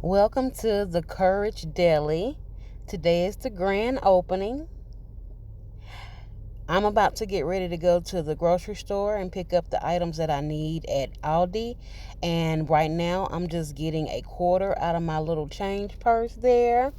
Welcome to the Courage Deli. Today is the grand opening. I'm about to get ready to go to the grocery store and pick up the items that I need at Aldi. And right now, I'm just getting a quarter out of my little change purse there.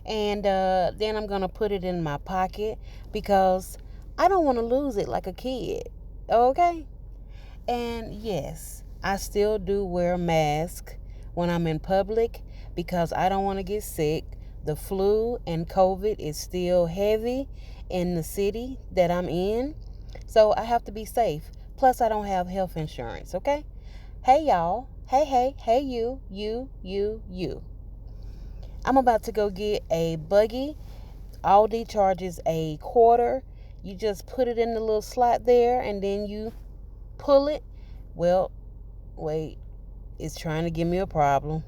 And then I'm going to put it in my pocket because I don't want to lose it like a kid. Okay? And yes, I still do wear a mask when I'm in public because I don't want to get sick. The flu and COVID is still heavy in the city that I'm in. So I have to be safe. Plus, I don't have health insurance, okay? Hey, y'all. Hey, you. I'm about to go get a buggy. Aldi charges a quarter. You just put it in the little slot there and then you pull it. Well, wait, it's trying to give me a problem.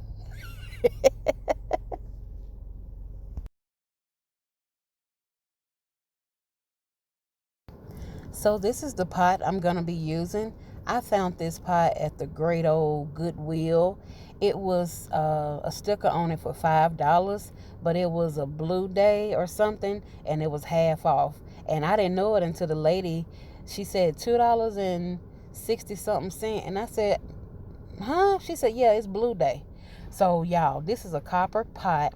So this is the pot I'm going to be using. I found this pot at the great old Goodwill. It was a sticker on it for $5, but it was a blue day or something, and it was half off. And I didn't know it until the lady, she said $2.60 something cent, and I said, huh? She said, yeah, it's blue day. So y'all, this is a copper pot,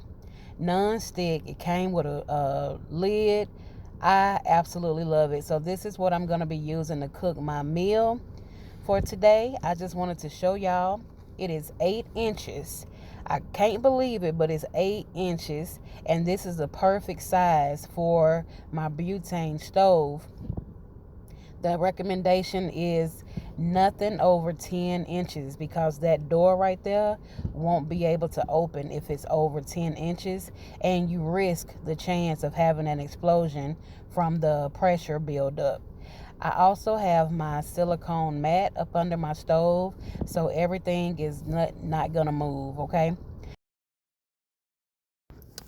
non-stick. It came with a lid. I absolutely love it. So this is what I'm going to be using to cook my meal for today. I just wanted to show y'all. It is 8 inches. I can't believe it, but it's 8 inches. And this is the perfect size for my butane stove. The recommendation is nothing over 10 inches because that door right there won't be able to open if it's over 10 inches, and you risk the chance of having an explosion from the pressure buildup. I also have my silicone mat up under my stove, so everything is not gonna move, okay?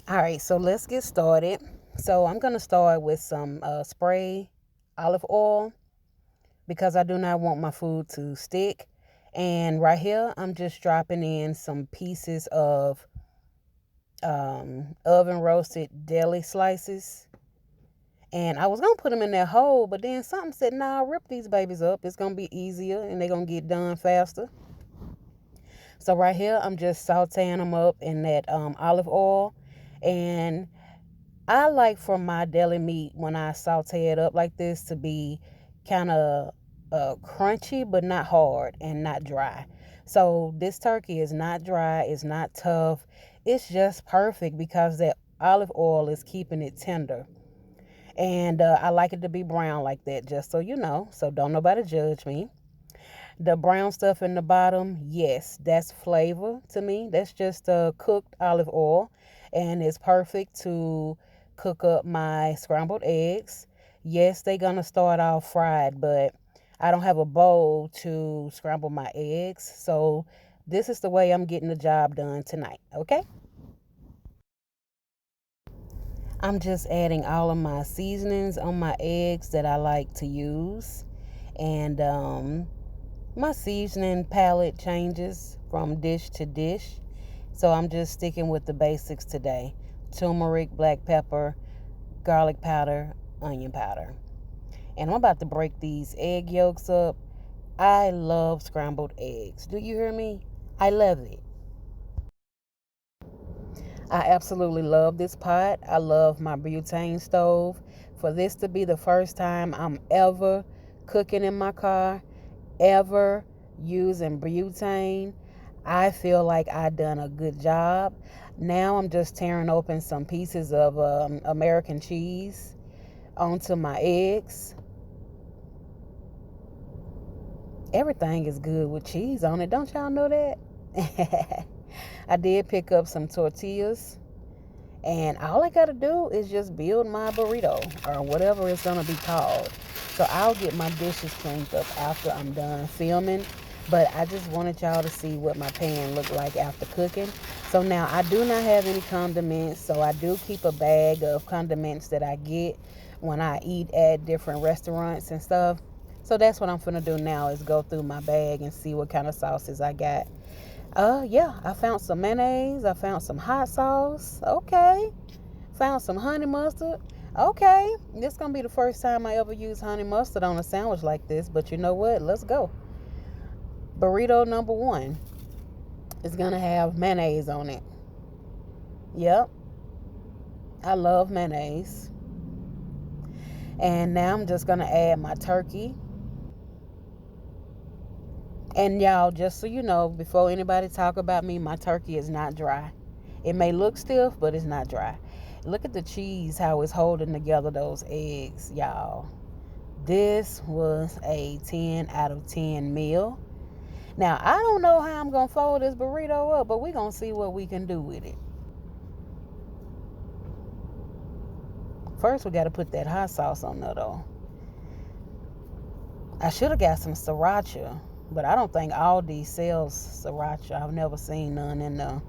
All right, so let's get started. So I'm gonna start with some spray olive oil because I do not want my food to stick. And right here, I'm just dropping in some pieces of oven roasted deli slices. And I was going to put them in that hole, but then something said, nah, rip these babies up. It's going to be easier and they're going to get done faster. So right here, I'm just sauteing them up in that olive oil. And I like for my deli meat, when I saute it up like this, to be kind of crunchy, but not hard and not dry. So this turkey is not dry, it's not tough. It's just perfect because that olive oil is keeping it tender. And I like it to be brown like that, just so you know. So don't nobody judge me. The brown stuff in the bottom, yes, that's flavor to me. That's just cooked olive oil, and it's perfect to cook up my scrambled eggs. Yes, they're gonna start off fried, but I don't have a bowl to scramble my eggs, so this is the way I'm getting the job done tonight, okay? I'm just adding all of my seasonings on my eggs that I like to use, and my seasoning palette changes from dish to dish. So I'm just sticking with the basics today: turmeric, black pepper, garlic powder, onion powder. And I'm about to break these egg yolks up. I love scrambled eggs. Do you hear me? I love it. I absolutely love this pot. I love my butane stove. For this to be the first time I'm ever cooking in my car, ever using butane, I feel like I done a good job. Now I'm just tearing open some pieces of American cheese onto my eggs. Everything is good with cheese on it. Don't y'all know that? I did pick up some tortillas, and all I gotta do is just build my burrito or whatever it's gonna be called. So I'll get my dishes cleaned up after I'm done filming. But I just wanted y'all to see what my pan looked like after cooking. So now I do not have any condiments. So I do keep a bag of condiments that I get when I eat at different restaurants and stuff. So that's what I'm gonna do now, is go through my bag and see what kind of sauces I got. Yeah, I found some mayonnaise. I found some hot sauce. Okay. Found some honey mustard. Okay. This gonna be the first time I ever use honey mustard on a sandwich like this, but you know what? Let's go. Burrito number one is gonna have mayonnaise on it. Yep. I love mayonnaise. And now I'm just gonna add my turkey. And y'all, just so you know, before anybody talk about me, my turkey is not dry. It may look stiff, but it's not dry. Look at the cheese, how it's holding together those eggs, y'all. This was a 10 out of 10 meal. Now, I don't know how I'm going to fold this burrito up, but we're going to see what we can do with it. First, we got to put that hot sauce on there, though. I should have got some sriracha, but I don't think Aldi sells sriracha. I've never seen none in there.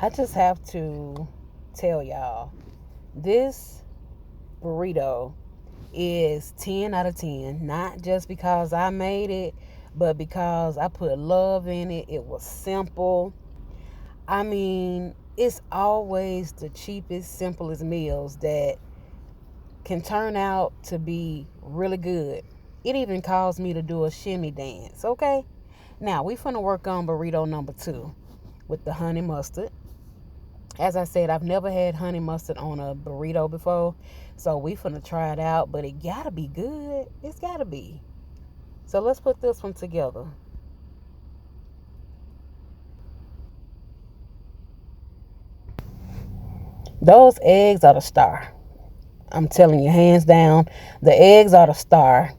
I just have to tell y'all, this burrito is 10 out of 10. Not just because I made it, but because I put love in it. It was simple. I mean, it's always the cheapest, simplest meals that can turn out to be really good. It even caused me to do a shimmy dance, okay? Now, we finna work on burrito number two with the honey mustard. As I said, I've never had honey mustard on a burrito before, so we finna try it out, but it gotta be good. It's gotta be. So let's put this one together. Those eggs are the star. I'm telling you, hands down, the eggs are the star.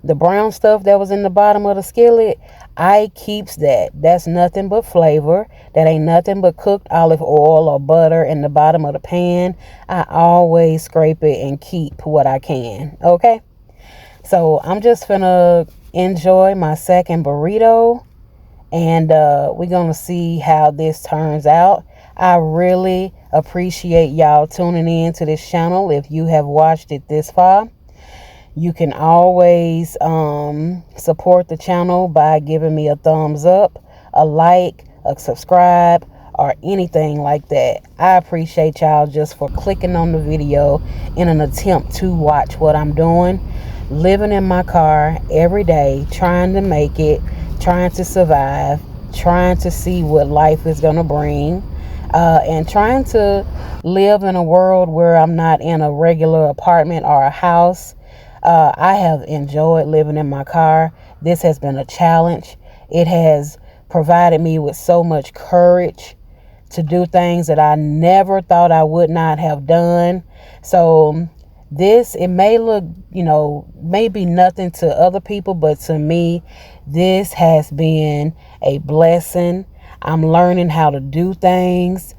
The brown stuff that was in the bottom of the skillet, I keeps that. That's nothing but flavor. That ain't nothing but cooked olive oil or butter in the bottom of the pan. I always scrape it and keep what I can. Okay? So I'm just finna enjoy my second burrito, and we're gonna see how this turns out. I really appreciate y'all tuning in to this channel. If you have watched it this far, you can always support the channel by giving me a thumbs up, a like, a subscribe, or anything like that. I appreciate y'all just for clicking on the video in an attempt to watch what I'm doing. Living in my car every day, trying to make it, trying to survive, trying to see what life is going to bring, and trying to live in a world where I'm not in a regular apartment or a house. I have enjoyed living in my car. This has been a challenge. It has provided me with so much courage to do things that I never thought I would not have done. So this, it may look, maybe nothing to other people, but to me, this has been a blessing. I'm learning how to do things.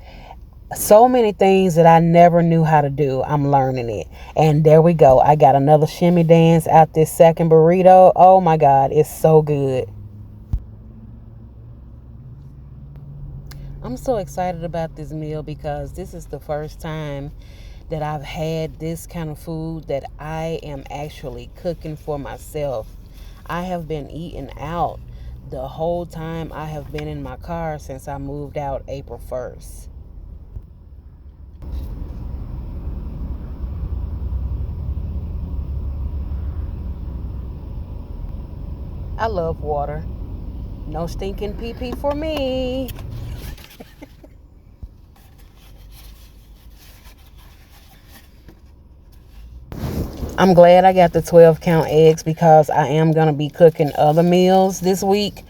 So many things that I never knew how to do. I'm learning it. And there we go. I got another shimmy dance out this second burrito. Oh my God, it's so good. I'm so excited about this meal because this is the first time that I've had this kind of food that I am actually cooking for myself. I have been eating out the whole time I have been in my car since I moved out April 1st. I love water. No stinking pee pee for me. I'm glad I got the 12 count eggs because I am going to be cooking other meals this week.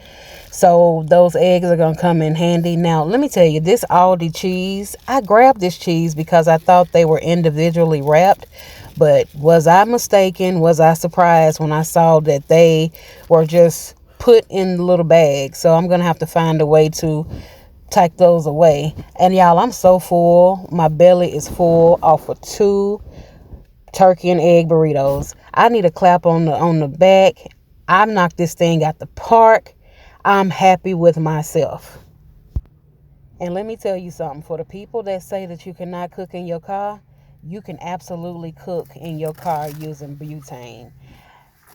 So those eggs are going to come in handy. Now, let me tell you, this Aldi cheese, I grabbed this cheese because I thought they were individually wrapped. But was I mistaken? Was I surprised when I saw that they were just put in little bags? So I'm going to have to find a way to take those away. And y'all, I'm so full. My belly is full off of 2 turkey and egg burritos. I need a clap on the back. I've knocked this thing out the park. I'm happy with myself. And let me tell you something. For the people that say that you cannot cook in your car, you can absolutely cook in your car using butane.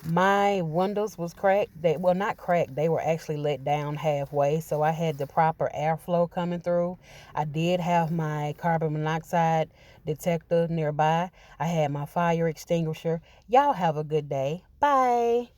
My windows was cracked. They well not cracked. They were actually let down halfway, so I had the proper airflow coming through. I did have my carbon monoxide detector nearby. I had my fire extinguisher. Y'all have a good day. Bye.